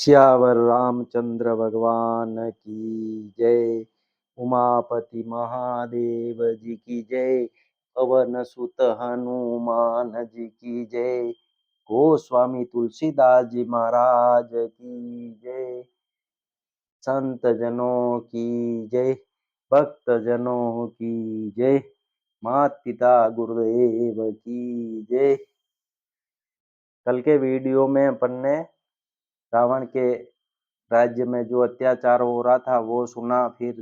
सियावर रामचंद्र भगवान की जय। उमापति महादेव जी की जय। पवन सुत हनुमान जी की जय। गोस्वामी तुलसीदास जी महाराज की जय। संत जनों की जय। भक्त जनों की जय। माता पिता गुरुदेव की जय। कल के वीडियो में अपन ने रावण के राज्य में जो अत्याचार हो रहा था वो सुना। फिर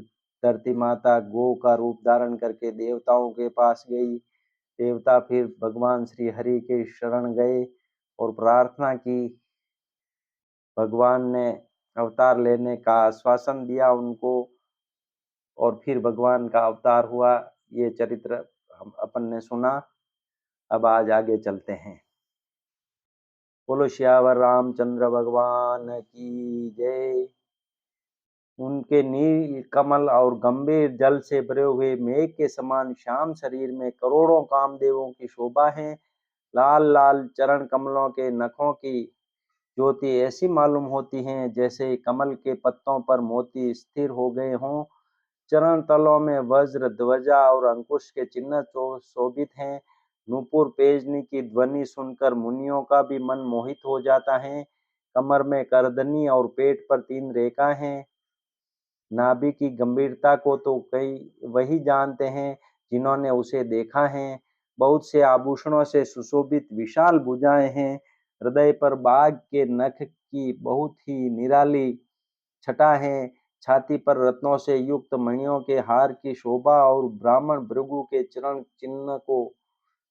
धरती माता गौ का रूप धारण करके देवताओं के पास गई। देवता फिर भगवान श्री हरि के शरण गए और प्रार्थना की। भगवान ने अवतार लेने का आश्वासन दिया उनको और फिर भगवान का अवतार हुआ। ये चरित्र अपन ने सुना। अब आज आगे चलते हैं। बोलो सियावर रामचंद्र भगवान की जय। उनके नील कमल और गंभीर जल से भरे हुए मेघ के समान श्याम शरीर में करोड़ों कामदेवों की शोभा है। लाल लाल चरण कमलों के नखों की ज्योति ऐसी मालूम होती है जैसे कमल के पत्तों पर मोती स्थिर हो गए हों। चरण तलों में वज्र ध्वजा और अंकुश के चिन्ह शोभित हैं। नूपुर पेजनी की ध्वनि सुनकर मुनियों का भी मन मोहित हो जाता है। कमर में करधनी और पेट पर 3 रेखा हैं। नाभि की गंभीरता को तो कई वही जानते हैं जिन्होंने उसे देखा है। बहुत से आभूषणों से सुशोभित विशाल भुजाएं हैं। हृदय पर बाघ के नख की बहुत ही निराली छटा है। छाती पर रत्नों से युक्त मणियों के हार की शोभा और ब्राह्मण भृगु के चरण चिन्ह को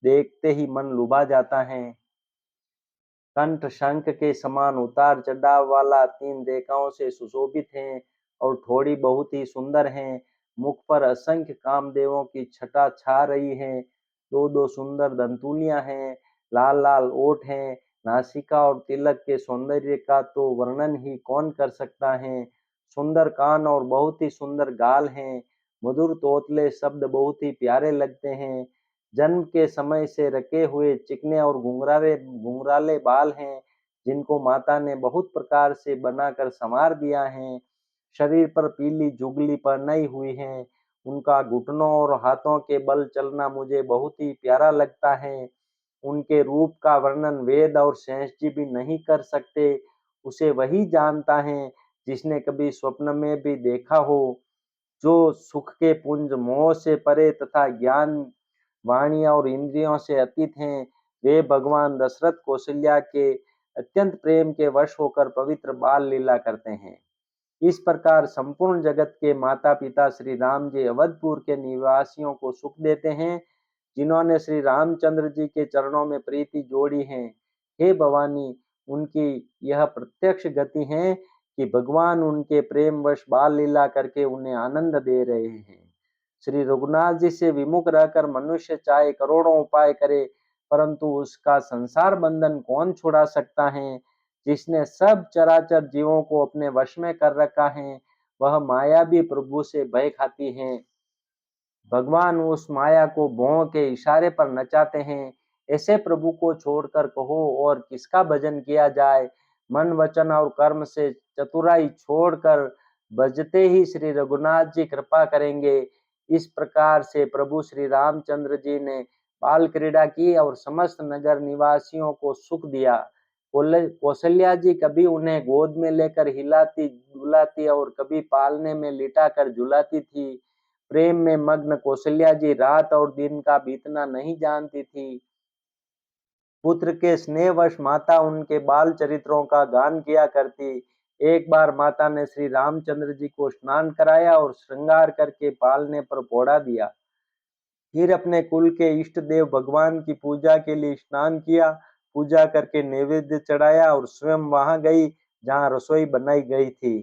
देखते ही मन लुभा जाता है। कंठ शंख के समान उतार चढ़ाव वाला 3 रेखाओं से सुशोभित है और थोड़ी बहुत ही सुंदर है। मुख पर असंख्य कामदेवों की छटा छा रही है। 2-2 सुंदर दंतुलियां हैं। लाल लाल ओठ हैं। नासिका और तिलक के सौंदर्य का तो वर्णन ही कौन कर सकता है। सुंदर कान और बहुत ही सुंदर गाल हैं। मधुर तोतले शब्द बहुत ही प्यारे लगते हैं। जन्म के समय से रखे हुए चिकने और घुंघराले बाल हैं जिनको माता ने बहुत प्रकार से बनाकर संवार दिया है। शरीर पर पीली जुगली पहनाई हुई है। उनका घुटनों और हाथों के बल चलना मुझे बहुत ही प्यारा लगता है। उनके रूप का वर्णन वेद और शेष जी भी नहीं कर सकते। उसे वही जानता है जिसने कभी स्वप्न में भी देखा हो। जो सुख के पुंज मोह से परे तथा ज्ञान वाणी और इंद्रियों से अतीत हैं, वे भगवान दशरथ कौशल्या के अत्यंत प्रेम के वश होकर पवित्र बाल लीला करते हैं। इस प्रकार संपूर्ण जगत के माता पिता श्री राम जी अवधपुर के निवासियों को सुख देते हैं जिन्होंने श्री रामचंद्र जी के चरणों में प्रीति जोड़ी है। हे भवानी, उनकी यह प्रत्यक्ष गति है कि भगवान उनके प्रेम वश बाल लीला करके उन्हें आनंद दे रहे हैं। श्री रघुनाथ जी से विमुख रहकर मनुष्य चाहे करोड़ों उपाय करे परंतु उसका संसार बंधन कौन छुड़ा सकता है। जिसने सब चराचर जीवों को अपने वश में कर रखा है वह माया भी प्रभु से भय खाती है। भगवान उस माया को भौं के इशारे पर नचाते हैं। ऐसे प्रभु को छोड़कर कहो और किसका भजन किया जाए। मन वचन और कर्म से चतुराई छोड़कर भजते ही श्री रघुनाथ जी कृपा करेंगे। इस प्रकार से प्रभु श्री रामचंद्र जी ने बाल क्रीड़ा की और समस्त नगर निवासियों को सुख दिया। कौशल्या जी कभी उन्हें गोद में लेकर हिलाती डुलाती और कभी पालने में लिटाकर झुलाती थी। प्रेम में मग्न कौशल्या जी रात और दिन का बीतना नहीं जानती थी। पुत्र के स्नेहवश माता उनके बाल चरित्रों का गान किया करती। एक बार माता ने श्री रामचंद्र जी को स्नान कराया और श्रृंगार करके पालने पर पौड़ा दिया। फिर अपने कुल के इष्ट देव भगवान की पूजा के लिए स्नान किया। पूजा करके नैवेद्य चढ़ाया और स्वयं वहां गई जहां रसोई बनाई गई थी।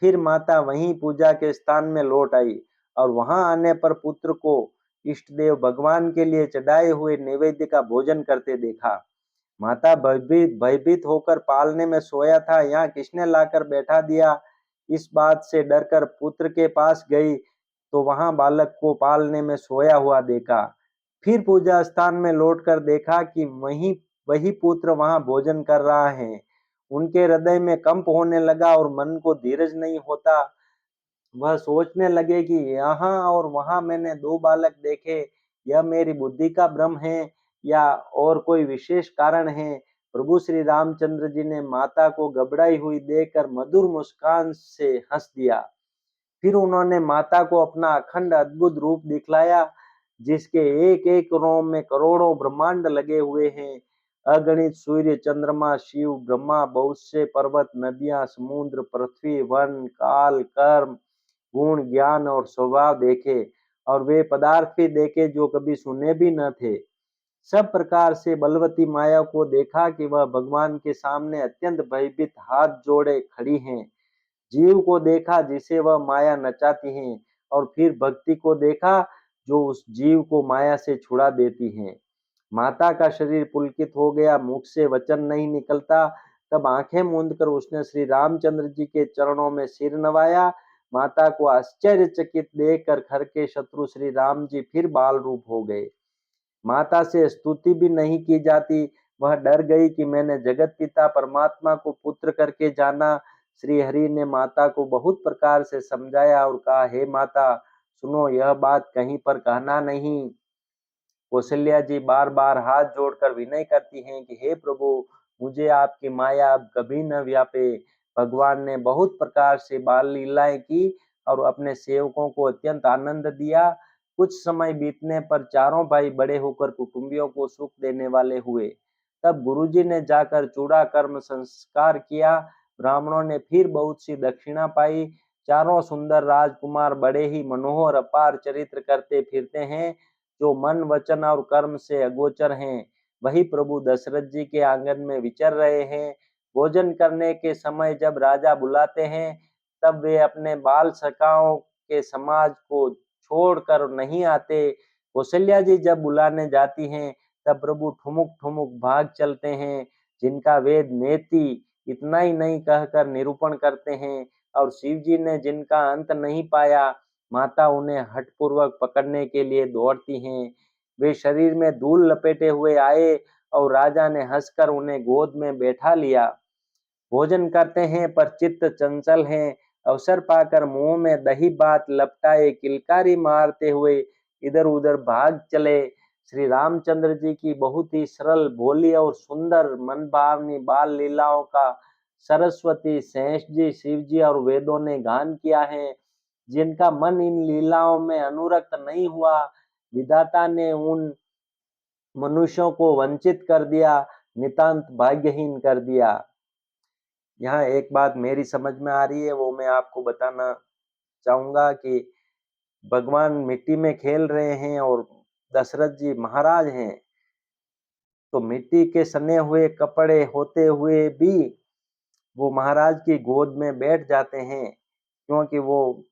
फिर माता वहीं पूजा के स्थान में लौट आई और वहां आने पर पुत्र को इष्ट देव भगवान के लिए चढ़ाए हुए नैवेद्य का भोजन करते देखा। माता भयभीत भयभीत होकर पालने में सोया था, यहाँ किसने लाकर बैठा दिया। इस बात से डरकर पुत्र के पास गई तो वहां बालक को पालने में सोया हुआ देखा। फिर पूजा स्थान में लौटकर देखा कि वही पुत्र वहां भोजन कर रहा है। उनके हृदय में कंप होने लगा और मन को धीरज नहीं होता। वह सोचने लगे कि यहाँ और वहाँ मैंने दो बालक देखे, यह मेरी बुद्धि का भ्रम है या और कोई विशेष कारण है। प्रभु श्री रामचंद्र जी ने माता को घबराई हुई देखकर मधुर मुस्कान से हंस दिया। फिर उन्होंने माता को अपना अखंड अद्भुत रूप दिखलाया, जिसके एक एक रोम में करोड़ों ब्रह्मांड लगे हुए हैं। अगणित सूर्य, चंद्रमा, शिव, ब्रह्मा, बहुत से पर्वत, नदियां, समुद्र, पृथ्वी, वन, काल, कर्म, गुण, ज्ञान और स्वभाव देखे, और वे पदार्थ भी देखे जो कभी सुने भी न थे। सब प्रकार से बलवती माया को देखा कि वह भगवान के सामने अत्यंत भयभीत हाथ जोड़े खड़ी हैं। जीव को देखा जिसे वह माया नचाती हैं, और फिर भक्ति को देखा जो उस जीव को माया से छुड़ा देती हैं। माता का शरीर पुलकित हो गया, मुख से वचन नहीं निकलता। तब आंखें मूंदकर उसने श्री रामचंद्र जी के चरणों में सिर नवाया। माता को आश्चर्यचकित देखकर घर के शत्रु श्री राम जी फिर बाल रूप हो गए। माता से स्तुति भी नहीं की जाती। वह डर गई कि मैंने जगत पिता परमात्मा को पुत्र करके जाना। श्री हरि ने माता को बहुत प्रकार से समझाया और कहा, हे माता सुनो, यह बात कहीं पर कहना नहीं। कौशल्या जी बार बार हाथ जोड़कर विनय करती हैं कि हे प्रभु, मुझे आपकी माया अब कभी न व्यापे। भगवान ने बहुत प्रकार से बाल लीलाएं की और अपने सेवकों को अत्यंत आनंद दिया। कुछ समय बीतने पर चारों भाई बड़े होकर कुटुंबियों को सुख देने वाले हुए। तब गुरुजी ने जाकर चूड़ा कर्म संस्कार किया। ब्राह्मणों ने फिर बहुत सी दक्षिणा पाई। चारों सुंदर राजकुमार बड़े ही मनोहर अपार चरित्र करते फिरते हैं, जो मन, वचन और कर्म से अगोचर हैं। वही प्रभु दशरथ जी के आंगन में विचर रहे हैं। भोजन करने के समय जब राजा बुलाते हैं, तब वे अपने बाल सखाओं के समाज को छोड़कर नहीं आते। कौशल्या जी जब बुलाने जाती हैं, तब प्रभु ठुमुक ठुमुक भाग चलते हैं। जिनका वेद नेति इतना ही नहीं कहकर निरूपण करते हैं, और शिव जी ने जिनका अंत नहीं पाया, माता उन्हें हठपूर्वक पकड़ने के लिए दौड़ती हैं। वे शरीर में धूल लपेटे हुए आए और राजा ने हंसकर उन्हें गोद में बैठा लिया। भोजन करते हैं पर चित्त चंचल हैं। अवसर पाकर मुंह में दही बात लपटाए किलकारी मारते हुए इधर उधर भाग चले। श्री रामचंद्र जी की बहुत ही सरल, भोली और सुंदर मनभावनी बाल लीलाओं का सरस्वती, शेष जी, शिव जी और वेदों ने गान किया है। जिनका मन इन लीलाओं में अनुरक्त नहीं हुआ, विधाता ने उन मनुष्यों को वंचित कर दिया, नितांत भाग्यहीन कर दिया। यहाँ एक बात मेरी समझ में आ रही है, वो मैं आपको बताना चाहूंगा कि भगवान मिट्टी में खेल रहे हैं और दशरथ जी महाराज हैं, तो मिट्टी के सने हुए कपड़े होते हुए भी वो महाराज की गोद में बैठ जाते हैं, क्योंकि वो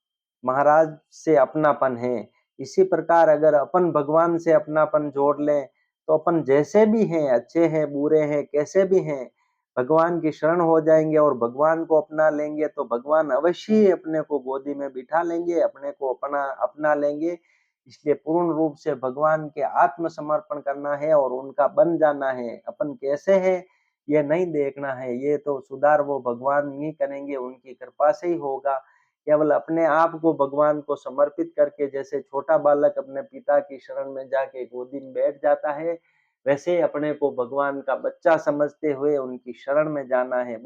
महाराज से अपनापन है। इसी प्रकार अगर अपन भगवान से अपनापन जोड़ लें, तो अपन जैसे भी हैं, अच्छे हैं, बुरे हैं, कैसे भी हैं, भगवान की शरण हो जाएंगे और भगवान को अपना लेंगे, तो भगवान अवश्य ही अपने को गोदी में बिठा लेंगे, अपने को अपना लेंगे। इसलिए पूर्ण रूप से भगवान के आत्मसमर्पण करना है और उनका बन जाना है। अपन कैसे हैं ये नहीं देखना है, ये तो सुधार वो भगवान ही करेंगे, उनकी कृपा से ही होगा। केवल अपने आप को भगवान को समर्पित करके, जैसे छोटा बालक अपने पिता की शरण में जाके गोदी में बैठ जाता है, वैसे अपने को भगवान का बच्चा समझते हुए उनकी शरण में जाना है।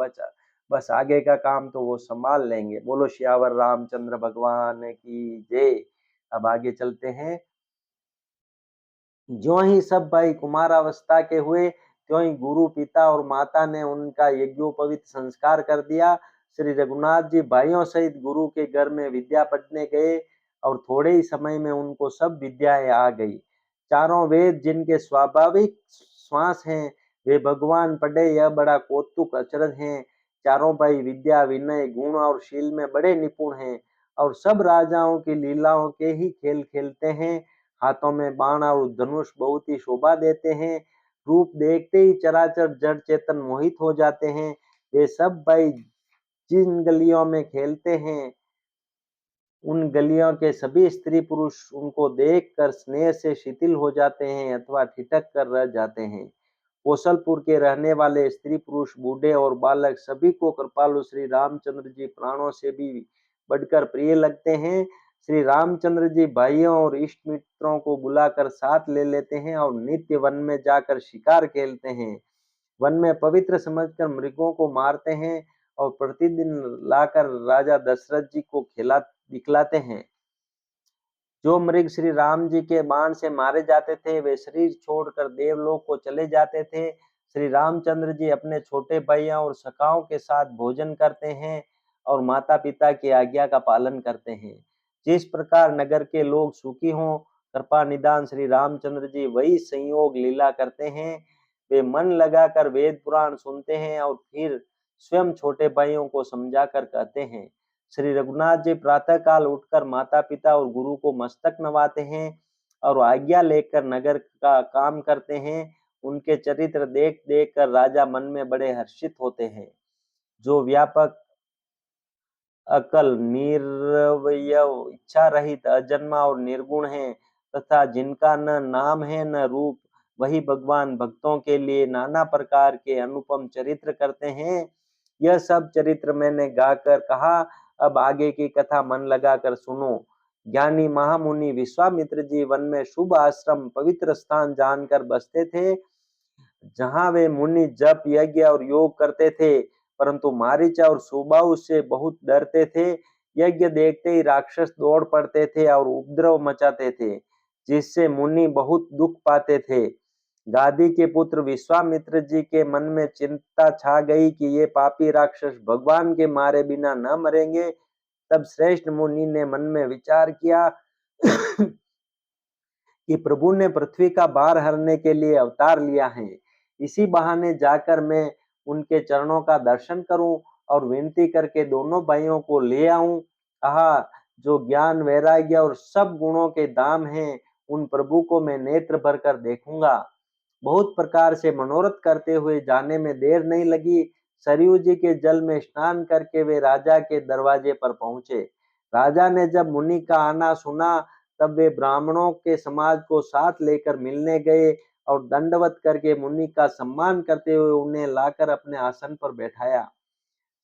बस आगे का काम तो वो संभाल लेंगे। बोलो श्यावर रामचंद्र भगवान की जय। अब आगे चलते हैं। ज्यों ही सब भाई कुमारावस्था के हुए, त्यों ही गुरु, पिता और माता ने उनका यज्ञोपवीत संस्कार कर दिया। श्री रघुनाथ जी भाइयों सहित गुरु के घर में विद्या पढ़ने गए और थोड़े ही समय में उनको सब विद्याएं आ गई। चारों वेद जिनके स्वाभाविक श्वास हैं, वे भगवान पढ़े, यह बड़ा कौतुक अचरज है। चारों भाई विद्या, विनय, गुण और शील में बड़े निपुण हैं, और सब राजाओं की लीलाओं के ही खेल खेलते हैं। हाथों में बाण और धनुष बहुत ही शोभा देते हैं। रूप देखते ही चराचर जड़ चेतन मोहित हो जाते हैं। वे सब भाई जिन गलियों में खेलते हैं, उन गलियों के सभी स्त्री पुरुष उनको देखकर स्नेह से शिथिल हो जाते हैं अथवा ठिठक कर रह जाते हैं। कौशलपुर के रहने वाले स्त्री पुरुष बूढ़े और बालक सभी को कृपालु श्री रामचंद्र जी प्राणों से भी बढ़कर प्रिय लगते हैं। श्री रामचंद्र जी भाइयों और इष्ट मित्रों को बुलाकर साथ ले लेते हैं और नित्य वन में जाकर शिकार खेलते हैं। वन में पवित्र समझकर मृगों को मारते हैं और प्रतिदिन लाकर राजा दशरथ जी को खिला दिखलाते हैं। जो मृग श्री राम जी के बाण से मारे जाते थे वे शरीर छोड़कर देवलोक को चले जाते थे। श्री रामचंद्र जी अपने छोटे भाइयों और सखाओं के साथ भोजन करते हैं और माता पिता की आज्ञा का पालन करते हैं। जिस प्रकार नगर के लोग सुखी हों, कृपा निदान श्री रामचंद्र जी वही संयोग लीला करते हैं। वे मन लगाकर वेद पुराण सुनते हैं और फिर स्वयं छोटे भाइयों को समझाकर कहते हैं। श्री रघुनाथ जी प्रातः काल उठकर माता पिता और गुरु को मस्तक नवाते हैं और आज्ञा लेकर नगर का काम करते हैं। उनके चरित्र देख देख कर राजा मन में बड़े हर्षित होते हैं। जो व्यापक अकल निर्वयव इच्छा रहित अजन्मा और निर्गुण है तथा जिनका न नाम है न रूप, वही भगवान भक्तों के लिए नाना प्रकार के अनुपम चरित्र करते हैं। यह सब चरित्र मैंने गाकर कहा, अब आगे की कथा मन लगाकर सुनो। ज्ञानी महामुनि विश्वामित्र जी वन में शुभ आश्रम पवित्र स्थान जानकर बसते थे, जहां वे मुनि जप यज्ञ और योग करते थे, परंतु मारीचा और सुबाहु से बहुत डरते थे। यज्ञ देखते ही राक्षस दौड़ पड़ते थे और उपद्रव मचाते थे, जिससे मुनि बहुत दुख पाते थे। गादी के पुत्र विश्वामित्र जी के मन में चिंता छा गई कि ये पापी राक्षस भगवान के मारे बिना न मरेंगे। तब श्रेष्ठ मुनि ने मन में विचार किया कि प्रभु ने पृथ्वी का भार हरने के लिए अवतार लिया है। इसी बहाने जाकर मैं उनके चरणों का दर्शन करूं और विनती करके दोनों भाइयों को ले आऊं। आहा, जो ज्ञान वैराग्य और सब गुणों के दाम हैं, उन प्रभु को मैं नेत्र भरकर देखूंगा। बहुत प्रकार से मनोरथ करते हुए जाने में देर नहीं लगी। सरयू जी के जल में स्नान करके वे राजा के दरवाजे पर पहुंचे। राजा ने जब मुनि का आना सुना तब वे ब्राह्मणों के समाज को साथ लेकर मिलने गए और दंडवत करके मुनि का सम्मान करते हुए उन्हें लाकर अपने आसन पर बैठाया।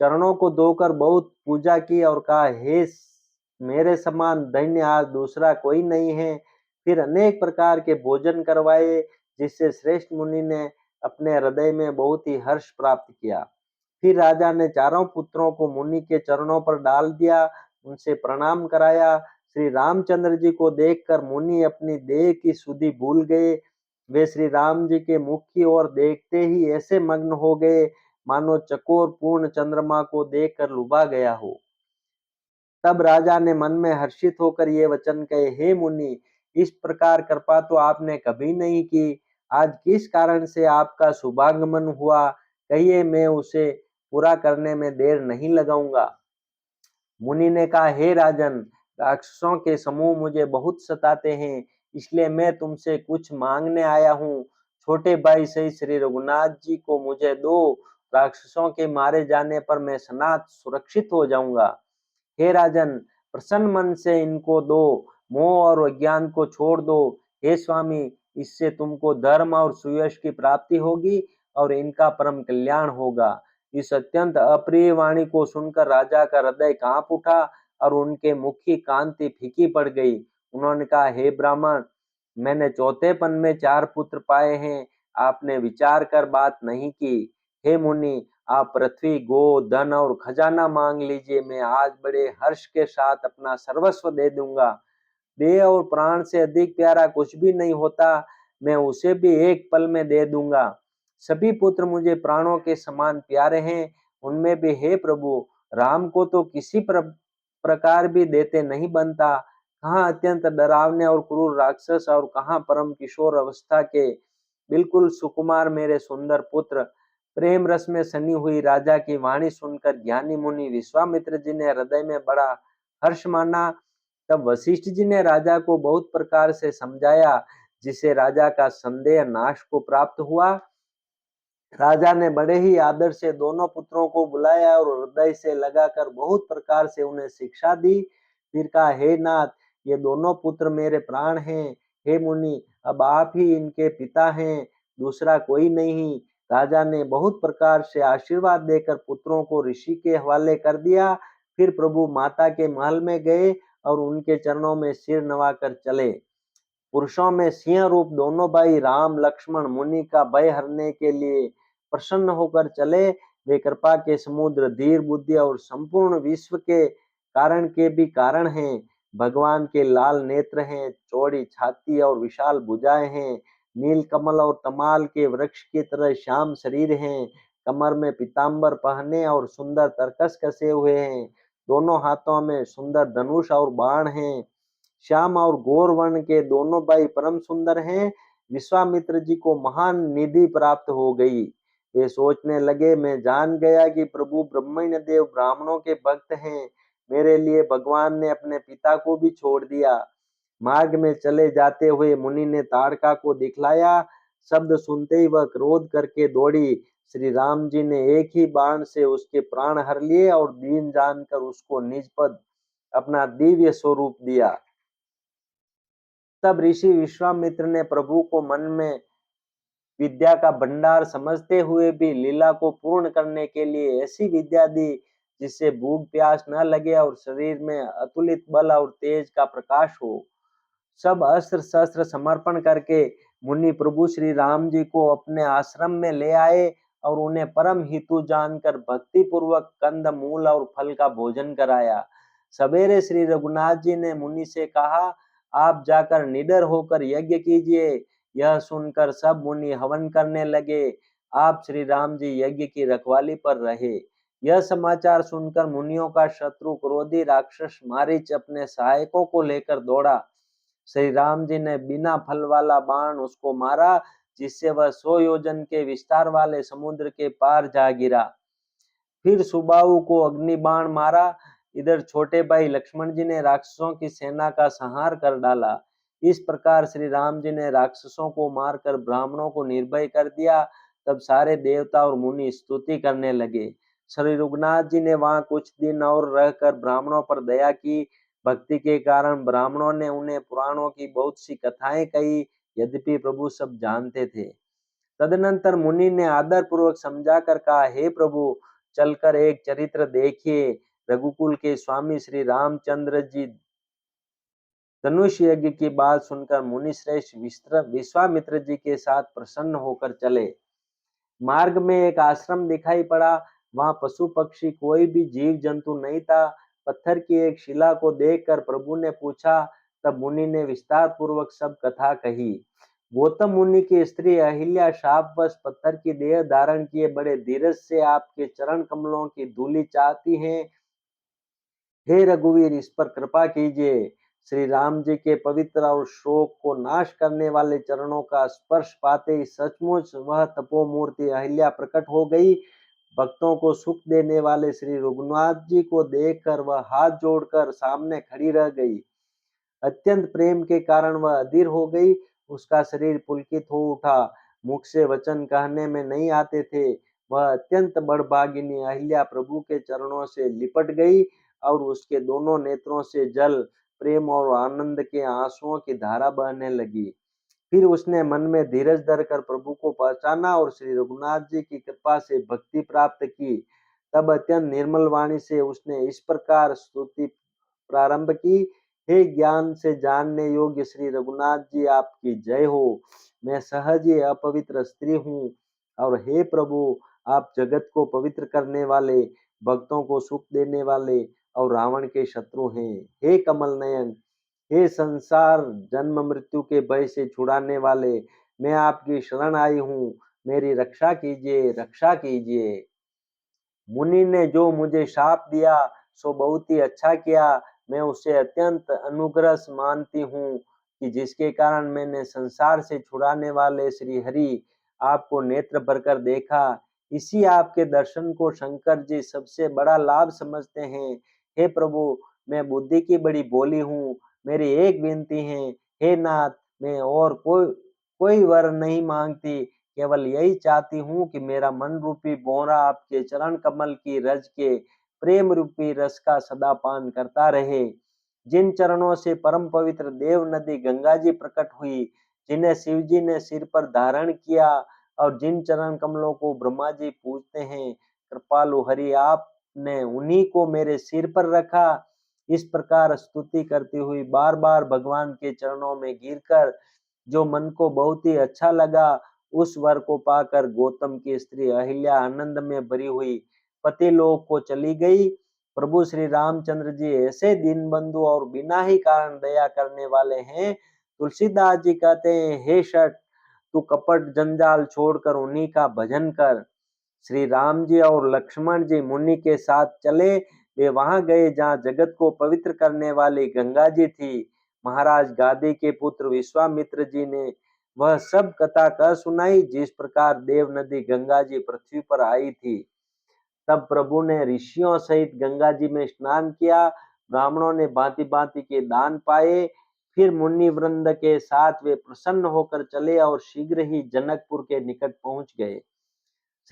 चरणों को धोकर बहुत पूजा की और कहा, हे मेरे समान धन्य आज दूसरा कोई नहीं है। फिर अनेक प्रकार के भोजन करवाए, जिससे श्रेष्ठ मुनि ने अपने हृदय में बहुत ही हर्ष प्राप्त किया। फिर राजा ने चारों पुत्रों को मुनि के चरणों पर डाल दिया, उनसे प्रणाम कराया। श्री रामचंद्र जी को देखकर मुनि अपनी देह की सुधि भूल गए। वे श्री राम जी के मुख की ओर देखते ही ऐसे मग्न हो गए मानो चकोर पूर्ण चंद्रमा को देखकर लुभा गया हो। तब राजा ने मन में हर्षित होकर ये वचन कहे, हे मुनि, इस प्रकार कृपा तो आपने कभी नहीं की। आज किस कारण से आपका शुभागमन हुआ, कहिए, मैं उसे पूरा करने में देर नहीं लगाऊंगा। मुनि ने कहा, हे राजन, राक्षसों के समूह मुझे बहुत सताते हैं, इसलिए मैं तुमसे कुछ मांगने आया हूँ। छोटे भाई सहित श्री रघुनाथ जी को मुझे दो, राक्षसों के मारे जाने पर मैं सनात सुरक्षित हो जाऊंगा। हे राजन, प्रसन्न मन से इनको दो, मोह और अज्ञान को छोड़ दो। हे स्वामी, इससे तुमको धर्म और सुयश की प्राप्ति होगी और इनका परम कल्याण होगा। इस अत्यंत अप्रिय वाणी को सुनकर राजा का हृदय कांप उठा और उनके मुख की कांति फीकी पड़ गई। उन्होंने कहा, हे ब्राह्मण, मैंने चौथेपन में 4 पुत्र पाए हैं, आपने विचार कर बात नहीं की। हे मुनि, आप पृथ्वी, गो, धन और खजाना मांग लीजिए, मैं आज बड़े हर्ष के साथ अपना सर्वस्व दे दूंगा। देह और प्राण से अधिक प्यारा कुछ भी नहीं होता, मैं उसे भी एक पल में दे दूंगा। सभी पुत्र मुझे प्राणों के समान प्यारे हैं, उनमें भी हे प्रभु, राम को तो किसी प्रकार भी देते नहीं बनता। कहाँ अत्यंत डरावने और क्रूर राक्षस और कहाँ परम किशोर अवस्था के बिल्कुल सुकुमार मेरे सुंदर पुत्र। प्रेम रस में सनी हुई राजा की वाणी सुनकर ज्ञानी मुनि विश्वामित्र जी ने हृदय में बड़ा हर्ष माना। तब वशिष्ठ जी ने राजा को बहुत प्रकार से समझाया, जिसे राजा का संदेह नाश को प्राप्त हुआ। राजा ने बड़े ही आदर से दोनों पुत्रों को बुलाया और हृदय से लगाकर बहुत प्रकार से उन्हें शिक्षा दी। फिर कहा, हे नाथ, ये दोनों पुत्र मेरे प्राण हैं। हे मुनि, अब आप ही इनके पिता हैं। दूसरा कोई नहीं। राजा ने बहुत प्रकार से आशीर्वाद देकर पुत्रों को ऋषि के हवाले कर दिया। फिर प्रभु माता के महल में गए और उनके चरणों में सिर नवाकर चले। पुरुषों में सिंह रूप दोनों भाई राम लक्ष्मण मुनि का भय हरने के लिए प्रसन्न होकर चले। वे कृपा के समुद्र, धीर बुद्धि और संपूर्ण विश्व के कारण के भी कारण हैं। भगवान के लाल नेत्र हैं, चौड़ी छाती और विशाल भुजाएं हैं। नील कमल और तमाल के वृक्ष की तरह श्याम शरीर हैं। कमर में पीताम्बर पहने और सुंदर तरकस कसे हुए हैं। दोनों हाथों में सुंदर धनुष और बाण हैं। श्याम और गौर वर्ण के दोनों भाई परम सुंदर हैं। विश्वामित्र जी को महान निधि प्राप्त हो गई। वे सोचने लगे, मैं जान गया कि प्रभु ब्रह्मण्य देव ब्राह्मणों के भक्त हैं। मेरे लिए भगवान ने अपने पिता को भी छोड़ दिया। मार्ग में चले जाते हुए मुनि ने ताड़का को दिखलाया। शब्द सुनते ही वह क्रोध करके दौड़ी। श्री राम जी ने एक ही बाण से उसके प्राण हर लिए और दीन जानकर उसको निज पद अपना दिव्य स्वरूप दिया। तब ऋषि विश्वामित्र ने प्रभु को मन में विद्या का भंडार समझते हुए भी लीला को पूर्ण करने के लिए ऐसी विद्या दी जिससे भूख प्यास न लगे और शरीर में अतुलित बल और तेज का प्रकाश हो। सब अस्त्र शस्त्र समर्पण करके मुनि प्रभु श्री राम जी को अपने आश्रम में ले आए और उन्हें परम हितु जानकर भक्ति पूर्वक कंद मूल और फल का भोजन कराया। सवेरे श्री रघुनाथ जी ने मुनि से कहा, आप जाकर निडर होकर यज्ञ कीजिए। यह सुनकर सब मुनि हवन करने लगे। आप श्री राम जी यज्ञ की रखवाली पर रहे। यह समाचार सुनकर मुनियों का शत्रु क्रोधी राक्षस मारीच अपने सहायकों को लेकर दौड़ा। श्री राम जी ने बिना फल वाला बाण उसको मारा, जिससे वह 100 योजन के विस्तार वाले समुद्र के पार जा गिरा। फिर सुबाहु को अग्नि बाण मारा। इधर छोटे भाई लक्ष्मण जी ने राक्षसों की सेना का संहार कर डाला। इस प्रकार श्री राम जी ने राक्षसों को मारकर ब्राह्मणों को निर्भय कर दिया। तब सारे देवता और मुनि स्तुति करने लगे। श्री रघुनाथ जी ने वहां कुछ दिन और रहकर ब्राह्मणों पर दया की। भक्ति के कारण ब्राह्मणों ने उन्हें पुराणों की बहुत सी कथाएं कही, यद्यपि प्रभु सब जानते थे। तदनंतर मुनि ने आदर पूर्वक समझा कर कहा, हे प्रभु, चलकर एक चरित्र देखिए। रघुकुल के स्वामी श्री रामचंद्र जी धनुष यज्ञ की बात सुनकर मुनि श्रेष्ठ विश्वामित्र जी के साथ प्रसन्न होकर चले। मार्ग में एक आश्रम दिखाई पड़ा। वहां पशु पक्षी कोई भी जीव जंतु नहीं था। पत्थर की एक शिला को देखकर प्रभु ने पूछा। तब मुनि ने विस्तार पूर्वक सब कथा कही। गौतम मुनि की स्त्री अहिल्या शापवश पत्थर की देह धारण किए बड़े धीरज से आपके चरण कमलों की धूलि चाहती हैं। हे रघुवीर, इस पर कृपा कीजिए। श्री राम जी के पवित्र और शोक को नाश करने वाले चरणों का स्पर्श पाते ही सचमुच वह तपोमूर्ति अहिल्या प्रकट हो गई। भक्तों को सुख देने वाले श्री रघुनाथ जी को देखकर वह हाथ जोड़कर सामने खड़ी रह गई। अत्यंत प्रेम के कारण वह अधीर हो गई। उसका शरीर पुलकित हो उठा। मुख से वचन कहने में नहीं आते थे। वह अत्यंत बड़भागिनी अहिल्या प्रभु के चरणों से लिपट गई और उसके दोनों नेत्रों से जल, प्रेम और आनंद के आंसुओं की धारा बहने लगी। फिर उसने मन में धीरज धरकर प्रभु को पहचाना और श्री रघुनाथ जी की कृपा से भक्ति प्राप्त की। तब अत्यंत निर्मल वाणी से उसने इस प्रकार स्तुति प्रारंभ की। हे ज्ञान से जानने योग्य श्री रघुनाथ जी, आपकी जय हो। मैं सहज ही अपवित्र स्त्री हूँ और हे प्रभु, आप जगत को पवित्र करने वाले, भक्तों को सुख देने वाले और रावण के शत्रु हैं। हे कमल नयन, हे संसार जन्म मृत्यु के भय से छुड़ाने वाले, मैं आपकी शरण आई हूँ। मेरी रक्षा कीजिए, रक्षा कीजिए। मुनि ने जो मुझे शाप दिया सो बहुत ही अच्छा किया। मैं उसे अत्यंत अनुग्रह मानती हूँ कि जिसके कारण मैंने संसार से छुड़ाने वाले श्री हरि आपको नेत्र भरकर देखा। इसी आपके दर्शन को शंकर जी सबसे बड़ा लाभ समझते हैं। हे प्रभु, मैं बुद्धि की बड़ी भोली हूँ। मेरी एक विनती है, हे नाथ, मैं और कोई वर नहीं मांगती। केवल यही चाहती हूँ कि मेरा मन रूपी भौरा आपके चरण कमल की रज के प्रेम रूपी रस का सदा पान करता रहे। जिन चरणों से परम पवित्र देव नदी गंगा जी प्रकट हुई, जिन्हें शिव जी ने सिर पर धारण किया और जिन चरण कमलों को ब्रह्मा जी पूजते हैं, कृपालु हरि आपने उन्हीं को मेरे सिर पर रखा। इस प्रकार स्तुति करती हुई बार बार भगवान के चरणों में गिरकर जो मन को बहुत ही अच्छा लगा, उस वर को पाकर गौतम की स्त्री अहिल्या आनंद में भरी हुई पति लोक को चली गई। प्रभु श्री रामचंद्र जी ऐसे दीनबंधु और बिना ही कारण दया करने वाले हैं। तुलसीदास जी कहते हैं, हे शठ, तू कपट जंजाल छोड़कर उन्हीं का भजन कर। श्री राम जी और लक्ष्मण जी मुनि के साथ चले। वे वहां गए जहां जगत को पवित्र करने वाली गंगा जी थी। महाराज गादी के पुत्र विश्वामित्र जी ने वह सब कथा कह सुनाई, जिस प्रकार देव नदी गंगा जी पृथ्वी पर आई थी। तब प्रभु ने ऋषियों सहित गंगा जी में स्नान किया। ब्राह्मणों ने भांति भांति के दान पाए। फिर मुनि वृंद के साथ वे प्रसन्न होकर चले और शीघ्र ही जनकपुर के निकट पहुंच गए।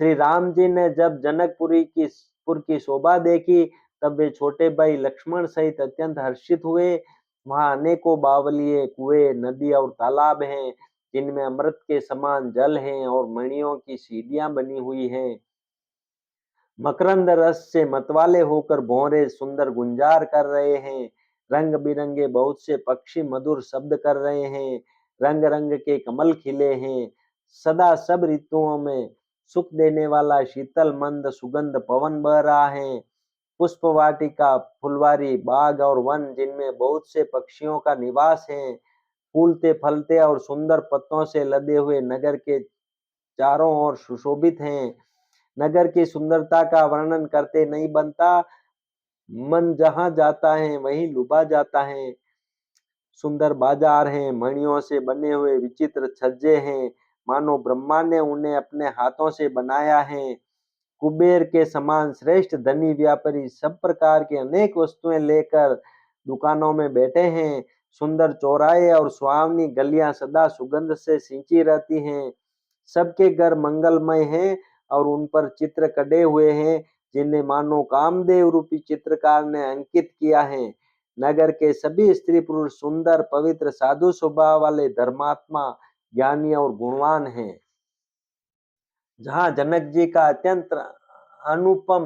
श्री राम जी ने जब जनकपुर की शोभा देखी, तब वे छोटे भाई लक्ष्मण सहित अत्यंत हर्षित हुए। वहां अनेकों बावलिए, कुएं, नदी और तालाब हैं, जिनमें अमृत के समान जल है और मणियों की सीढ़ियां बनी हुई हैं। मकरंद रस से मतवाले होकर भौरे सुंदर गुंजार कर रहे हैं। रंग बिरंगे बहुत से पक्षी मधुर शब्द कर रहे हैं। रंग रंग के कमल खिले हैं। सदा सब ऋतुओं में सुख देने वाला शीतल मंद सुगंध पवन बह रहा है। पुष्प वाटिका, फुलवारी, बाग और वन, जिनमें बहुत से पक्षियों का निवास है, फूलते फलते और सुंदर पत्तों से लदे हुए नगर के चारों ओर सुशोभित हैं। नगर की सुंदरता का वर्णन करते नहीं बनता। मन जहां जाता है वहीं लुभा जाता है। सुंदर बाजार हैं, मणियों से बने हुए विचित्र छज्जे हैं, मानो ब्रह्मा ने उन्हें अपने हाथों से बनाया है। कुबेर के समान श्रेष्ठ धनी व्यापारी सब प्रकार की अनेक वस्तुएं लेकर दुकानों में बैठे हैं। सुंदर चौराहे और सुहावनी गलियां सदा सुगंध से सिंची रहती हैं। सबके घर मंगलमय हैं और उन पर चित्र कढ़े हुए हैं, जिन्हें मानो कामदेव रूपी चित्रकार ने अंकित किया है। नगर के सभी स्त्री पुरुष सुंदर, पवित्र, साधु स्वभाव वाले, धर्मात्मा, ज्ञानी और गुणवान हैं। जहाँ जनक जी का अत्यंत अनुपम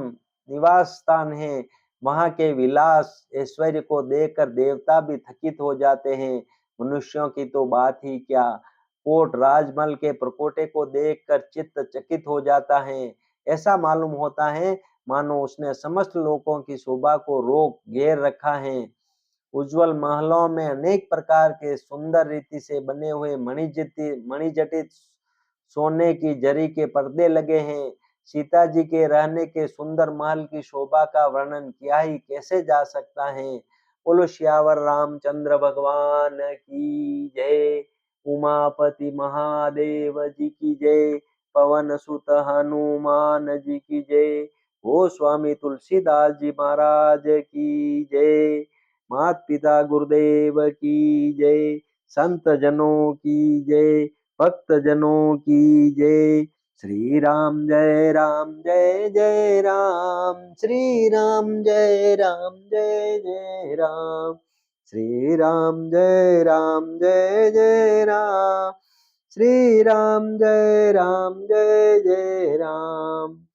निवास स्थान है, वहां के विलास ऐश्वर्य को देखकर देवता भी थकित हो जाते हैं। मनुष्यों की तो बात ही क्या, कोट राजमहल के प्रकोटे को देखकर चित्त चकित हो जाता है। ऐसा मालूम होता है मानो उसने समस्त लोगों की शोभा को रोक घेर रखा है। उज्जवल महलों में अनेक प्रकार के सुंदर रीति से बने हुए मणिजटित सोने की जरी के पर्दे लगे हैं। सीता जी के रहने के सुंदर महल की शोभा का वर्णन किया ही कैसे जा सकता है। बोलो श्यावर रामचंद्र भगवान की जय। उमापति महादेव जी की जय। पवन सुत हनुमान जी की जय। वो स्वामी तुलसीदास जी महाराज की जय। मात पिता गुरुदेव की जय। संत जनों की जय। भक्त जनों की जय। श्री राम जय राम जय जय राम। श्री राम जय राम जय जय राम। श्री राम जय राम जय जय राम। श्री राम जय राम जय जय राम।